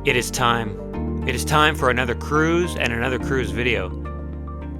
It is time. It is time for another cruise and another cruise video.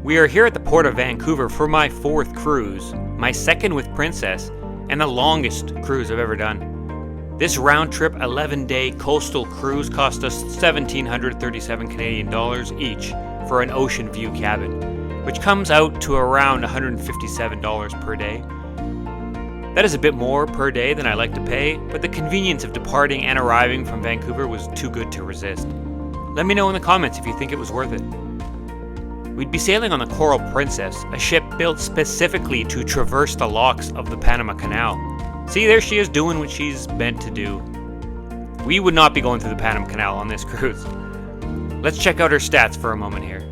We are here at the Port of Vancouver for my 4th cruise, my 2nd with Princess, and the longest cruise I've ever done. This round-trip 11-day coastal cruise cost us $1,737 Canadian dollars each for an ocean view cabin, which comes out to around $157 per day. That is a bit more per day than I like to pay, but the convenience of departing and arriving from Vancouver was too good to resist. Let me know in the comments if you think it was worth it. We'd be sailing on the Coral Princess, a ship built specifically to traverse the locks of the Panama Canal. See, there she is doing what she's meant to do. We would not be going through the Panama Canal on this cruise. Let's check out her stats for a moment here.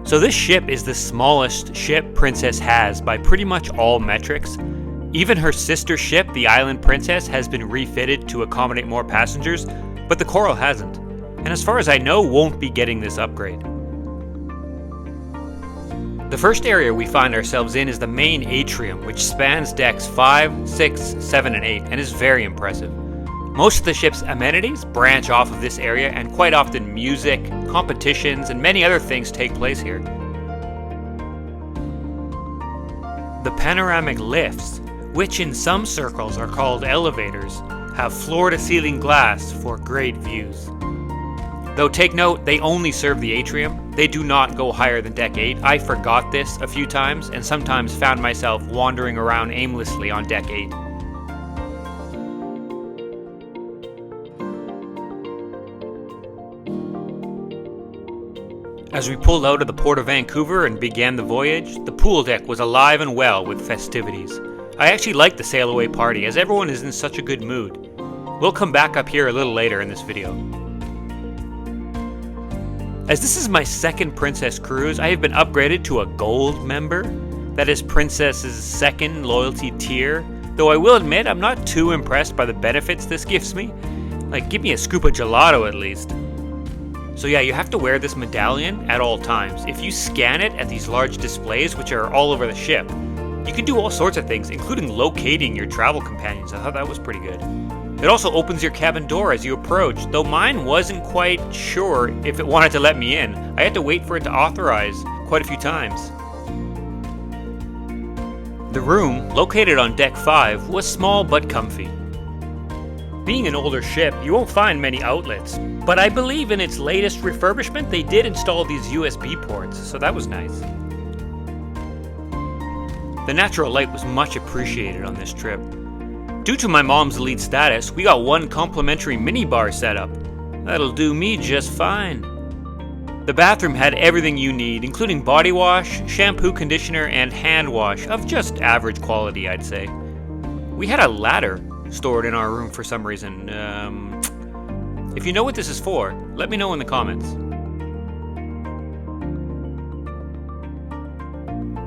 So this ship is the smallest ship Princess has by pretty much all metrics. Even her sister ship, the Island Princess, has been refitted to accommodate more passengers, but the Coral hasn't, and as far as I know, won't be getting this upgrade. The first area we find ourselves in is the main atrium, which spans decks 5, 6, 7, and 8, and is very impressive. Most of the ship's amenities branch off of this area, and quite often music, competitions, and many other things take place here. The panoramic lifts, which in some circles are called elevators, have floor-to-ceiling glass for great views. Though take note, they only serve the atrium. They do not go higher than deck 8. I forgot this a few times, and sometimes found myself wandering around aimlessly on deck 8. As we pulled out of the Port of Vancouver and began the voyage, the pool deck was alive and well with festivities. I actually liked the sail away party, as everyone is in such a good mood. We'll come back up here a little later in this video. As this is my 2nd Princess cruise, I have been upgraded to a gold member. That is Princess's 2nd loyalty tier, though I will admit I'm not too impressed by the benefits this gives me. Like, give me a scoop of gelato at least. So yeah, you have to wear this medallion at all times. If you scan it at these large displays, which are all over the ship, you can do all sorts of things, including locating your travel companions. I thought that was pretty good. It also opens your cabin door as you approach, though mine wasn't quite sure if it wanted to let me in. I had to wait for it to authorize quite a few times. The room, located on deck 5, was small but comfy. Being an older ship, you won't find many outlets, but I believe in its latest refurbishment they did install these USB ports, so that was nice. The natural light was much appreciated on this trip. Due to my mom's elite status, we got 1 complimentary minibar setup. That'll do me just fine. The bathroom had everything you need, including body wash, shampoo, conditioner, and hand wash of just average quality, I'd say. We had a ladder stored in our room for some reason. If you know what this is for, let me know in the comments.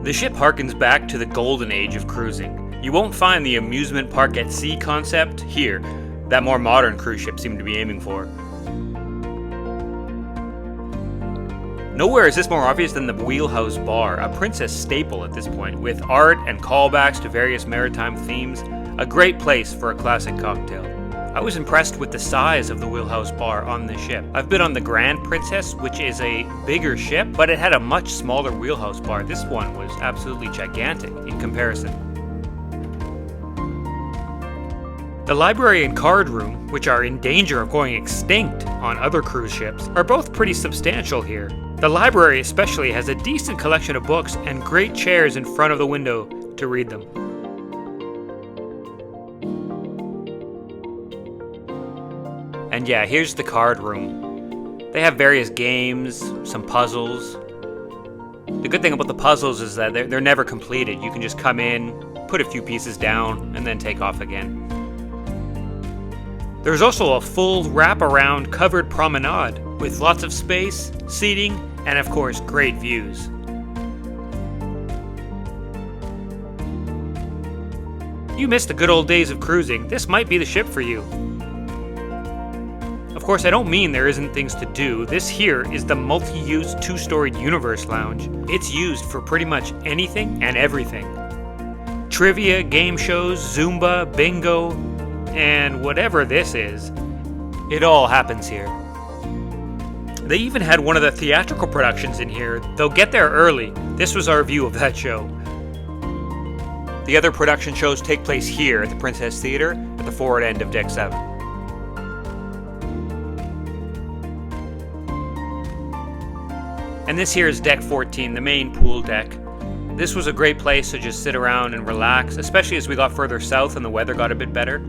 The ship harkens back to the golden age of cruising. You won't find the amusement park at sea concept here that more modern cruise ships seem to be aiming for. Nowhere is this more obvious than the Wheelhouse Bar, a Princess staple at this point, with art and callbacks to various maritime themes. A great place for a classic cocktail. I was impressed with the size of the Wheelhouse Bar on this ship. I've been on the Grand Princess, which is a bigger ship, but it had a much smaller wheelhouse bar. This one was absolutely gigantic in comparison. The library and card room, which are in danger of going extinct on other cruise ships, are both pretty substantial here. The library especially has a decent collection of books and great chairs in front of the window to read them. And yeah, here's the card room. They have various games, some puzzles. The good thing about the puzzles is that they're never completed. You can just come in, put a few pieces down, and then take off again. There's also a full wraparound covered promenade with lots of space, seating, and of course, great views. You missed the good old days of cruising. This might be the ship for you. Of course, I don't mean there isn't things to do. This here is the multi-use 2-storied Universe Lounge. It's used for pretty much anything and everything. Trivia, game shows, Zumba, bingo, and whatever this is. It all happens here. They even had one of the theatrical productions in here, though get there early. This was our view of that show. The other production shows take place here at the Princess Theater at the forward end of Deck 7. And this here is Deck 14, the main pool deck. This was a great place to just sit around and relax, especially as we got further south and the weather got a bit better.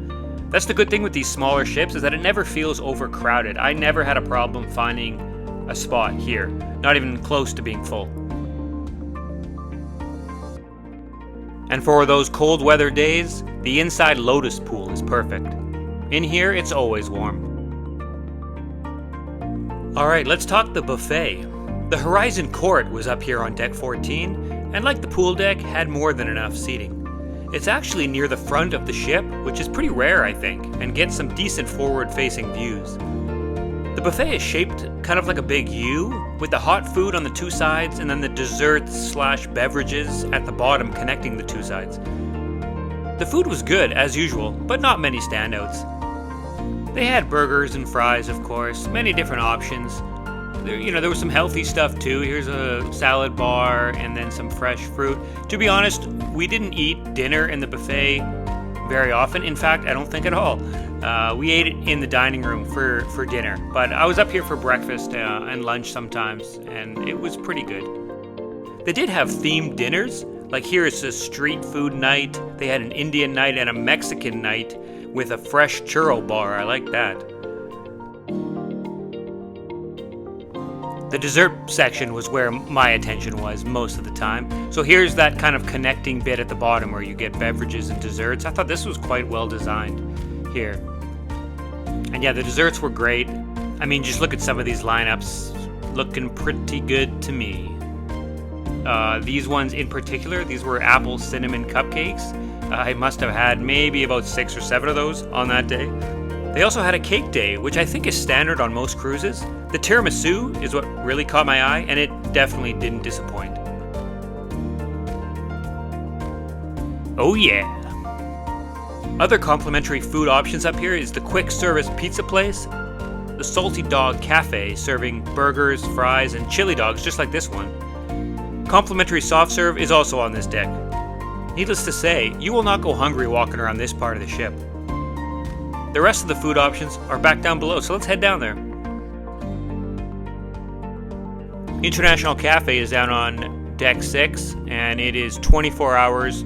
That's the good thing with these smaller ships, is that it never feels overcrowded. I never had a problem finding a spot here, not even close to being full. And for those cold weather days, the inside Lotus pool is perfect. In here, it's always warm. Alright, let's talk the buffet. The Horizon Court was up here on Deck 14, and like the pool deck, had more than enough seating. It's actually near the front of the ship, which is pretty rare, I think, and gets some decent forward-facing views. The buffet is shaped kind of like a big U, with the hot food on the two sides and then the desserts/beverages at the bottom connecting the two sides. The food was good, as usual, but not many standouts. They had burgers and fries, of course, many different options. There was some healthy stuff too. Here's a salad bar and then some fresh fruit. To be honest, we didn't eat dinner in the buffet very often. In fact, I don't think at all. We ate it in the dining room for dinner. But I was up here for breakfast and lunch sometimes, and it was pretty good. They did have themed dinners. Like here it's a street food night. They had an Indian night and a Mexican night with a fresh churro bar. I like that. The dessert section was where my attention was most of the time. So here's that kind of connecting bit at the bottom where you get beverages and desserts. I thought this was quite well designed here. And yeah, the desserts were great. I mean, just look at some of these lineups. Looking pretty good to me. These ones in particular, these were apple cinnamon cupcakes. I must have had maybe about 6 or 7 of those on that day. They also had a cake day, which I think is standard on most cruises. The tiramisu is what really caught my eye, and it definitely didn't disappoint. Oh yeah! Other complimentary food options up here is the quick service pizza place, the Salty Dog Cafe serving burgers, fries, and chili dogs just like this one. Complimentary soft serve is also on this deck. Needless to say, you will not go hungry walking around this part of the ship. The rest of the food options are back down below, so let's head down there. International Cafe is down on Deck 6, and it is 24 hours.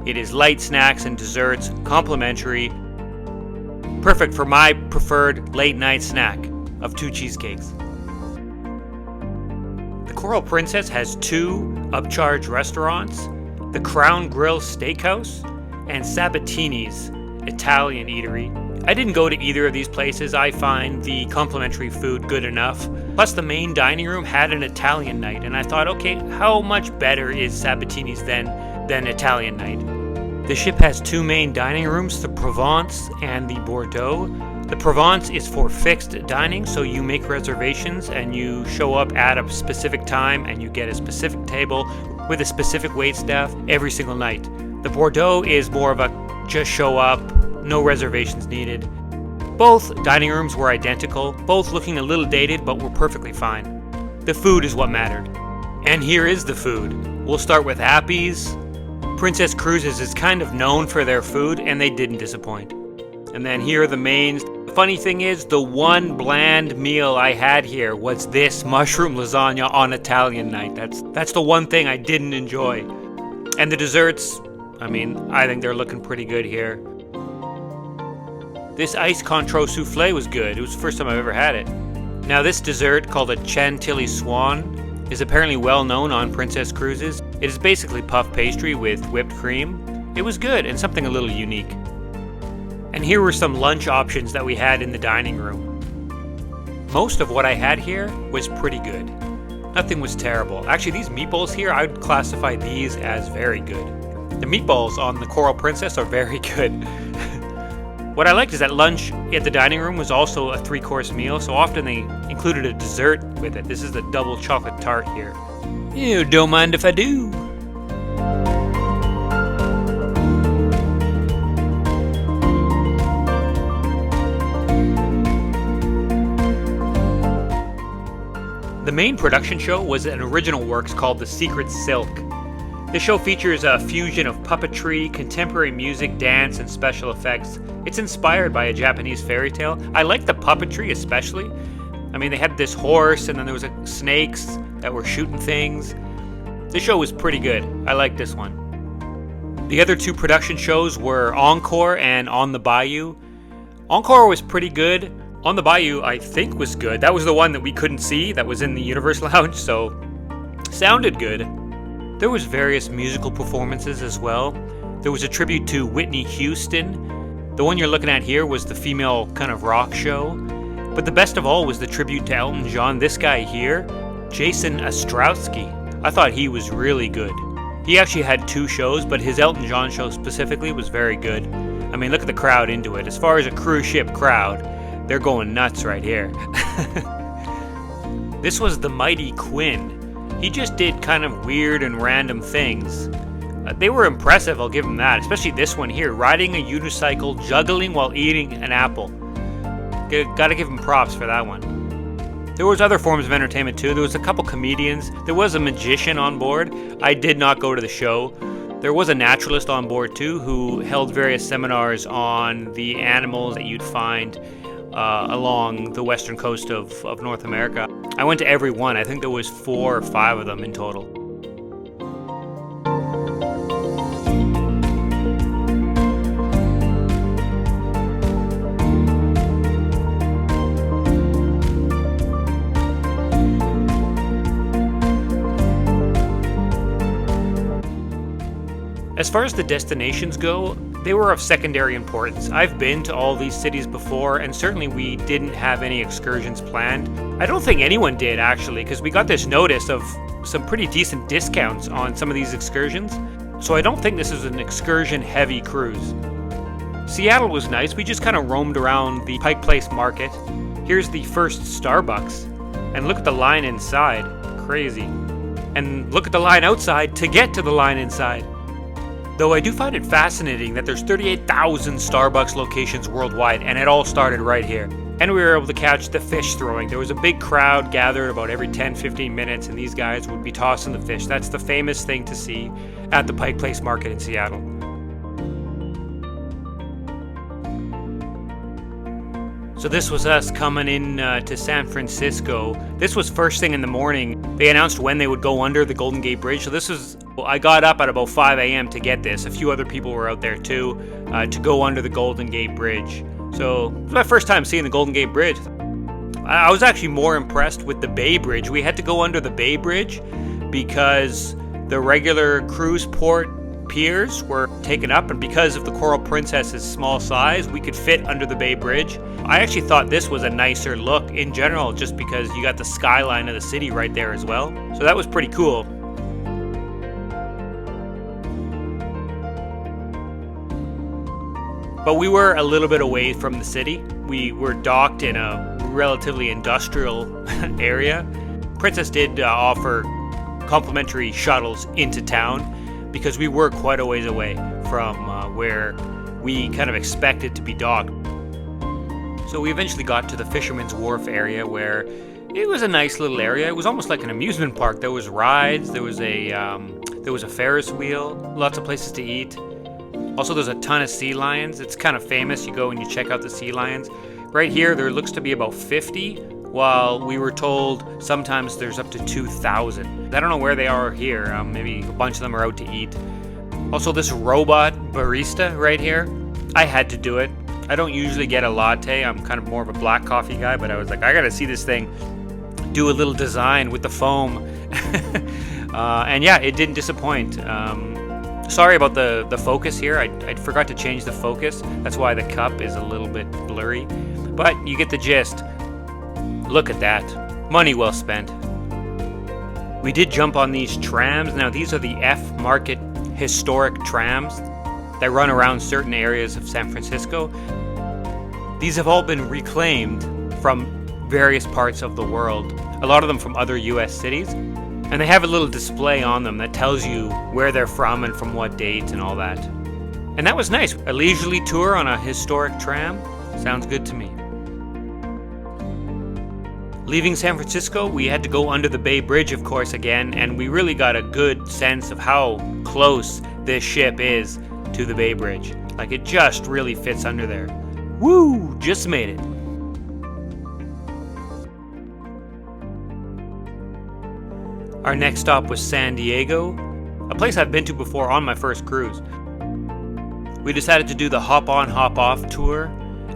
It is light snacks and desserts, complimentary. Perfect for my preferred late night snack of 2 cheesecakes. The Coral Princess has 2 upcharge restaurants, the Crown Grill Steakhouse, and Sabatini's Italian Eatery. I didn't go to either of these places. I find the complimentary food good enough. Plus the main dining room had an Italian night, and I thought, okay, how much better is Sabatini's than Italian night? The ship has 2 main dining rooms, the Provence and the Bordeaux. The Provence is for fixed dining, so you make reservations and you show up at a specific time and you get a specific table with a specific waitstaff every single night. The Bordeaux is more of a just show up, no reservations needed. Both dining rooms were identical, both looking a little dated, but were perfectly fine. The food is what mattered. And here is the food. We'll start with Appy's. Princess Cruises is kind of known for their food, and they didn't disappoint. And then here are the mains. The funny thing is, the one bland meal I had here was this mushroom lasagna on Italian night. That's the one thing I didn't enjoy. And the desserts, I mean, I think they're looking pretty good here. This ice contreaux soufflé was good. It was the first time I've ever had it. Now this dessert, called a chantilly swan, is apparently well known on Princess cruises. It is basically puff pastry with whipped cream. It was good and something a little unique. And here were some lunch options that we had in the dining room. Most of what I had here was pretty good. Nothing was terrible. Actually, these meatballs here, I would classify these as very good. The meatballs on the Coral Princess are very good. What I liked is that lunch at the dining room was also a 3-course meal, so often they included a dessert with it. This is the double chocolate tart here. You don't mind if I do. The main production show was an original works called The Secret Silk. This show features a fusion of puppetry, contemporary music, dance, and special effects. It's inspired by a Japanese fairy tale. I like the puppetry especially. I mean, they had this horse, and then there was snakes that were shooting things. This show was pretty good. I like this one. The other 2 production shows were Encore and On the Bayou. Encore was pretty good. On the Bayou, I think, was good. That was the one that we couldn't see, that was in the Universe Lounge, so sounded good. There was various musical performances as well. There was a tribute to Whitney Houston. The one you're looking at here was the female kind of rock show. But the best of all was the tribute to Elton John. This guy here, Jason Ostrowski. I thought he was really good. He actually had 2 shows, but his Elton John show specifically was very good. I mean, look at the crowd into it. As far as a cruise ship crowd, they're going nuts right here. This was the Mighty Quinn. He just did kind of weird and random things. They were impressive, I'll give him that. Especially this one here, riding a unicycle, juggling while eating an apple. Gotta give him props for that one. There was other forms of entertainment too. There was a couple comedians. There was a magician on board. I did not go to the show. There was a naturalist on board too who held various seminars on the animals that you'd find along the western coast of North America. I went to every one. I think there was 4 or 5 of them in total. As far as the destinations go, they were of secondary importance. I've been to all these cities before, and certainly we didn't have any excursions planned. I don't think anyone did, actually, because we got this notice of some pretty decent discounts on some of these excursions, so I don't think this is an excursion-heavy cruise. Seattle was nice. We just kind of roamed around the Pike Place Market. Here's the first Starbucks, and look at the line inside. Crazy. And look at the line outside to get to the line inside. Though I do find it fascinating that there's 38,000 Starbucks locations worldwide, and it all started right here. And we were able to catch the fish throwing. There was a big crowd gathered about every 10-15 minutes, and these guys would be tossing the fish. That's the famous thing to see at the Pike Place Market in Seattle. So this was us coming in to San Francisco. This was first thing in the morning. They announced when they would go under the Golden Gate Bridge. So I got up at about 5 a.m. to get this. A few other people were out there too, to go under the Golden Gate Bridge. So it was my first time seeing the Golden Gate Bridge. I was actually more impressed with the Bay Bridge. We had to go under the Bay Bridge because the regular cruise port piers were taken up, and because of the Coral Princess's small size, we could fit under the Bay Bridge. I actually thought this was a nicer look in general, just because you got the skyline of the city right there as well. So that was pretty cool. But we were a little bit away from the city. We were docked in a relatively industrial area. Princess did offer complimentary shuttles into town, because we were quite a ways away from where we kind of expected to be docked. So we eventually got to the Fisherman's Wharf area, where it was a nice little area. It was almost like an amusement park. There was rides, there was a Ferris wheel, lots of places to eat. Also, there's a ton of sea lions. It's kind of famous. You go and you check out the sea lions. Right here, there looks to be about 50, while we were told sometimes there's up to 2,000. I don't know where they are here. Maybe a bunch of them are out to eat. Also, this robot barista right here, I had to do it. I don't usually get a latte. I'm kind of more of a black coffee guy, but I was like, I gotta see this thing do a little design with the foam. And yeah, it didn't disappoint. Sorry about the focus here. I forgot to change the focus. That's why the cup is a little bit blurry. But you get the gist. Look at that. Money well spent. We did jump on these trams. Now, these are the F Market historic trams that run around certain areas of San Francisco. These have all been reclaimed from various parts of the world, a lot of them from other US cities, and they have a little display on them that tells you where they're from and from what date and all that. And that was nice. A leisurely tour on a historic tram sounds good to me. Leaving San Francisco, we had to go under the Bay Bridge, of course, again, and we really got a good sense of how close this ship is to the Bay Bridge. Like, it just really fits under there. Woo! Just made it. Our next stop was San Diego, a place I've been to before on my first cruise. We decided to do the hop-on, hop-off tour,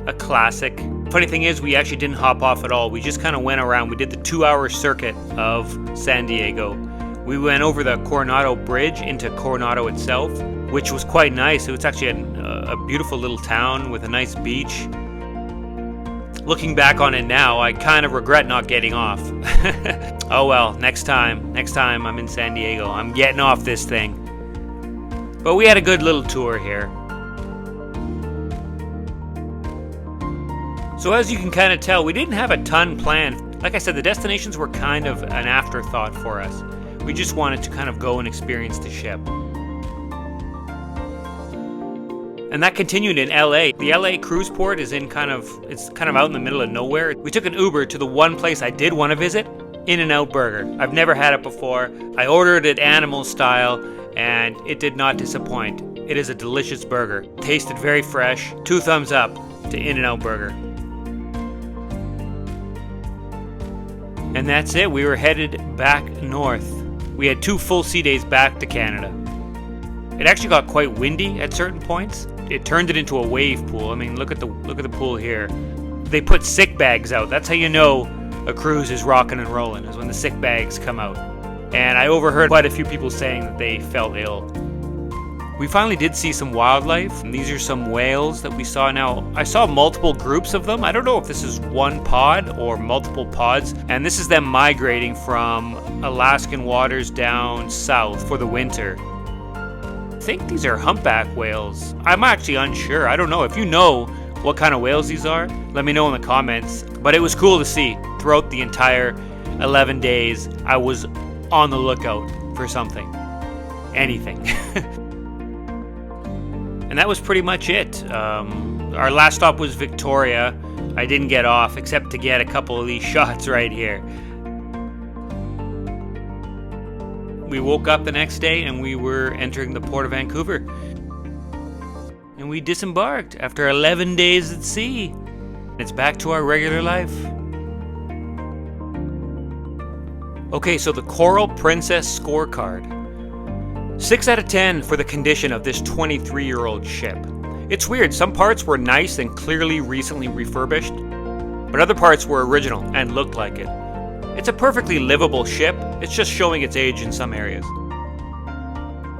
a classic. Funny thing is, we actually didn't hop off at all. We just kind of went around. We did the 2-hour circuit of San Diego. We went over the Coronado Bridge into Coronado itself, which was quite nice. It was actually a beautiful little town with a nice beach. Looking back on it now, I kind of regret not getting off. Oh well, next time I'm in San Diego, I'm getting off this thing. But we had a good little tour here. So as you can kind of tell, we didn't have a ton planned. Like I said, the destinations were kind of an afterthought for us. We just wanted to kind of go and experience the ship. And that continued in LA. The LA cruise port is kind of out in the middle of nowhere. We took an Uber to the one place I did want to visit, In-N-Out Burger. I've never had it before. I ordered it animal style, and it did not disappoint. It is a delicious burger. Tasted very fresh. 2 thumbs up to In-N-Out Burger. And that's it. We were headed back north. We had 2 full sea days back to Canada. It actually got quite windy at certain points. It turned it into a wave pool. I mean, look at the pool here. They put sick bags out. That's how you know a cruise is rocking and rolling, is when the sick bags come out. And I overheard quite a few people saying that they felt ill. We finally did see some wildlife, and these are some whales that we saw. Now, I saw multiple groups of them. I don't know if this is one pod or multiple pods, and this is them migrating from Alaskan waters down south for the winter. I think these are humpback whales. I'm actually unsure. I don't know. If you know what kind of whales these are, let me know in the comments. But it was cool to see. Throughout the entire 11 days, I was on the lookout for something. Anything. And that was pretty much it. Our last stop was Victoria. I didn't get off except to get a couple of these shots right here. We woke up the next day and we were entering the port of Vancouver. And we disembarked after 11 days at sea. It's back to our regular life. Okay, so the Coral Princess scorecard. 6 out of 10 for the condition of this 23-year-old ship. It's weird, some parts were nice and clearly recently refurbished, but other parts were original and looked like it. It's a perfectly livable ship, it's just showing its age in some areas.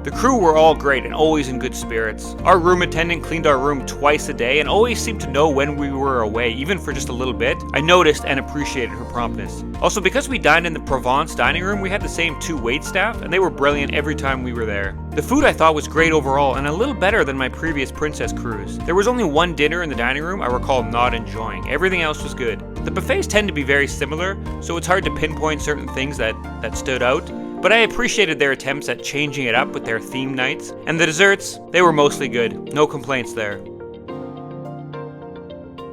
The crew were all great and always in good spirits. Our room attendant cleaned our room twice a day and always seemed to know when we were away, even for just a little bit. I noticed and appreciated her promptness. Also, because we dined in the Provence dining room, we had the same 2 waitstaff, and they were brilliant every time we were there. The food I thought was great overall, and a little better than my previous Princess cruise. There was only one dinner in the dining room I recall not enjoying. Everything else was good. The buffets tend to be very similar, so it's hard to pinpoint certain things that stood out. But I appreciated their attempts at changing it up with their theme nights. And the desserts, they were mostly good. No complaints there.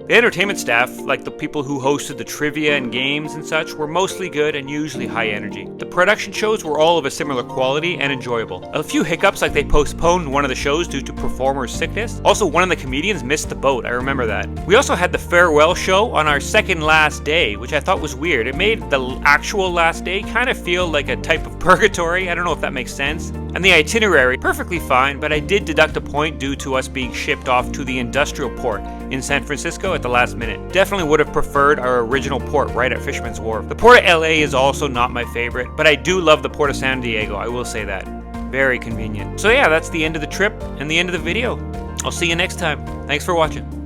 The entertainment staff, like the people who hosted the trivia and games and such, were mostly good and usually high energy. The production shows were all of a similar quality and enjoyable. A few hiccups, like they postponed one of the shows due to performer's sickness. Also, one of the comedians missed the boat, I remember that. We also had the farewell show on our second last day, which I thought was weird. It made the actual last day kind of feel like a type of purgatory. I don't know if that makes sense. And the itinerary, perfectly fine, but I did deduct a point due to us being shipped off to the industrial port in San Francisco at the last minute. Definitely would have preferred our original port right at Fisherman's Wharf. The port of LA is also not my favorite, but I do love the port of San Diego, I will say that. Very convenient. So yeah, that's the end of the trip and the end of the video. I'll see you next time. Thanks for watching.